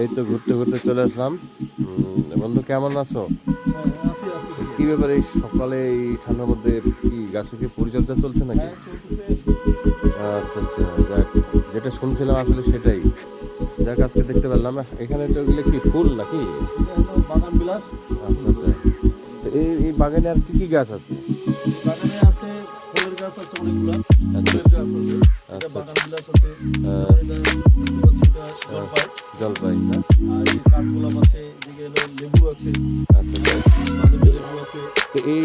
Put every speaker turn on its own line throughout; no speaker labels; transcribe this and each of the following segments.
এই তো ঘুরতে ঘুরতে চলে আসলাম। বন্ধু কেমন আছো? কি ব্যাপারে এই সকালে এই ঠান্ডার মধ্যে কি গাছে কি পরিচর্যা চলছে নাকি? আচ্ছা আচ্ছা, যাক, যেটা শুনছিলাম আসলে সেটাই। যাক, আজকে দেখতে পেলাম এখানে তো এগুলো কি ফুল নাকি?
বাগান বিলাস।
আচ্ছা আচ্ছা, তো এই বাগানে আর কি কি গাছ আছে?
বাগানে আছে ফলের গাছ আছে অনেকগুলো।
আচ্ছা
ফুলের গাছ আছে, এটা বাগান বিলাস আছে। এটা জলপাই।
জলপাই না?
আর এই কাঠগোলাপ আছে, এদিকে হলো লেবু আছে,
আচ্ছা আচ্ছা,
বাদামি লেবু আছে।
তো এই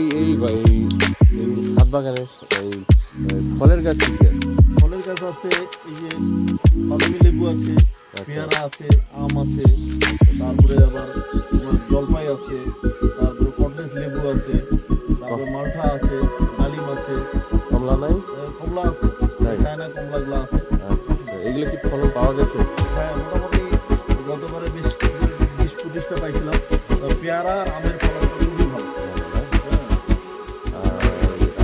ছাদ বাগানে এই ফলের গাছ কি কি আছে?
ফলের গাছ আছে, এই যে বাদামি লেবু আছে, পেয়ারা আছে, আম আছে, তারপরে আবার তোমার জলপাই আছে, তারপরে কটলেস লেবু আছে, তারপরে মালটা আছে, ডালিম আছে,
কমলা নাই?
কমলা আছে,
তাই?
চায়না কমলাগুলো আছে।
আচ্ছা আচ্ছা, এগুলো কি ফলন পাওয়া গেছে?
হ্যাঁ, মোটামুটি গতবারে বেশ 20-25টা পাইছিলাম। পেয়ারা আর আমের ফলন খুবই ভালো।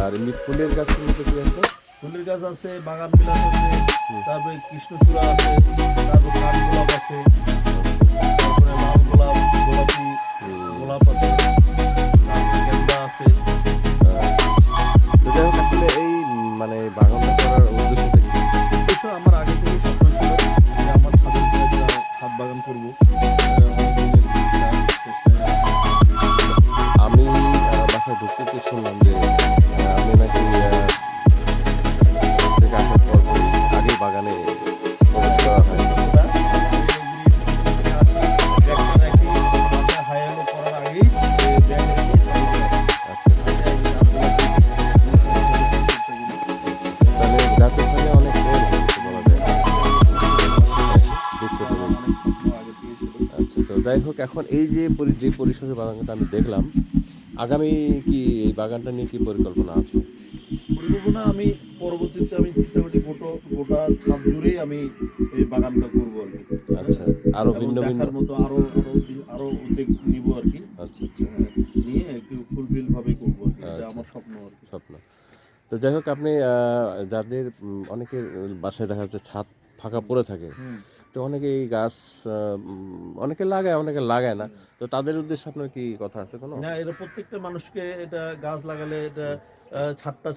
আর এমনি ফুলের গাছের মধ্যে কি আছে?
ফুলের গাছ আছে, বাগান বিলাস আছে, তারপরে কৃষ্ণচূড়া আছে, তারপর কাঠগোলাপ আছে, তারপরে লাল গোলাপ, গোলাপি গোলাপ আছে, তারপরে গেন্দা আছে।
তো যাই হোক, আসলে এই মানে বাগানটা করার উদ্দেশ্যটা কি?
অবশ্য আমার আগে থেকে স্বপ্ন ছিল যে আমার ছাদের উপরে একটা ছাদ বাগান করবো।
আমি বাসায় ঢুকতে গিয়ে শুনলাম যে আমি নাকি থেকে আসার পর আগেই বাগানে প্রবেশ করা হয়। তাহলে গাছের সঙ্গে অনেক মিল আছে বলা যায়। দেখতে পেলাম। আচ্ছা, তো যাই হোক, এখন এই যে যে পরিসরের বাগানটা আমি দেখলাম, আগামী কি এই বাগানটা নিয়ে কি পরিকল্পনা আছে?
পরিকল্পনা আমি পরবর্তীতে আমি চিন্তা করি গোটা ছাদ জুড়েই আমি এই বাগানটা করবো আর কি।
আচ্ছা, আরো
এবং
ভিন্ন ভিন্ন।
দেখার মতো আরো উদ্যোগ নিব আর কি।
আচ্ছা আচ্ছা,
নিয়ে একটু ফুলফিল ভাবে করবো আর কি, এটা
আচ্ছা।
আমার স্বপ্ন আর কি।
স্বপ্ন। তো যাই হোক, আপনি যাদের অনেকের বাসায় দেখা যাচ্ছে ছাদ ফাঁকা পড়ে থাকে, তো অনেকে এই গাছ অনেকে লাগায়, অনেকে লাগায় না, তো তাদের উদ্দেশ্যে আপনার কি কথা আছে কোনো?
না, এটা প্রত্যেকটা মানুষকে, এটা গাছ লাগালে এটা ছাদটা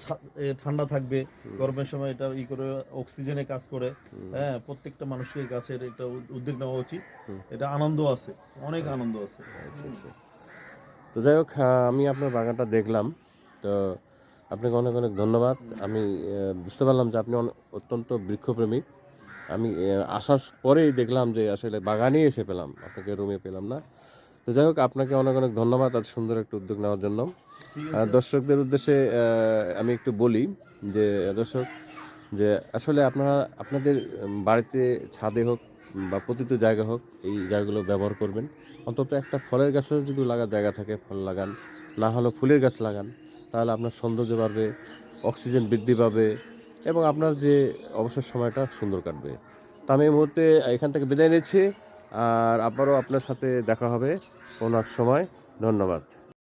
ঠান্ডা থাকবে, গরমের সময় এটা করে অক্সিজেনে কাজ করে। হ্যাঁ, প্রত্যেকটা মানুষকে গাছের এটা উদ্যোগ নেওয়া উচিত। এটা আনন্দ আছে, অনেক আনন্দ আছে।
আচ্ছা আচ্ছা, তো যাই হোক, আমি আপনার বাগানটা দেখলাম, তো আপনাকে অনেক অনেক ধন্যবাদ। আমি বুঝতে পারলাম যে আপনি অত্যন্ত বৃক্ষপ্রেমিক। আমি আসার পরেই দেখলাম যে আসলে বাগানেই এসে পেলাম, আপনাকে রুমে পেলাম না। তো যাই হোক, আপনাকে অনেক অনেক ধন্যবাদ এত সুন্দর একটা উদ্যোগ নেওয়ার জন্য। দর্শকদের উদ্দেশ্যে আমি একটু বলি যে দর্শক, যে আসলে আপনাদের বাড়িতে ছাদে হোক বা প্রতিটি জায়গা হোক, এই জায়গাগুলো ব্যবহার করবেন। অন্তত একটা ফলের গাছের যদি লাগার জায়গা থাকে, ফল লাগান, না হলেও ফুলের গাছ লাগান। তাহলে আপনার সৌন্দর্য বাড়বে, অক্সিজেন বৃদ্ধি পাবে এবং আপনার যে অবসর সময়টা সুন্দর কাটবে। তো আমি এই মুহূর্তে এখান থেকে বিদায় নিচ্ছি, আর আবারও আপনার সাথে দেখা হবে কোনো এক সময়। ধন্যবাদ।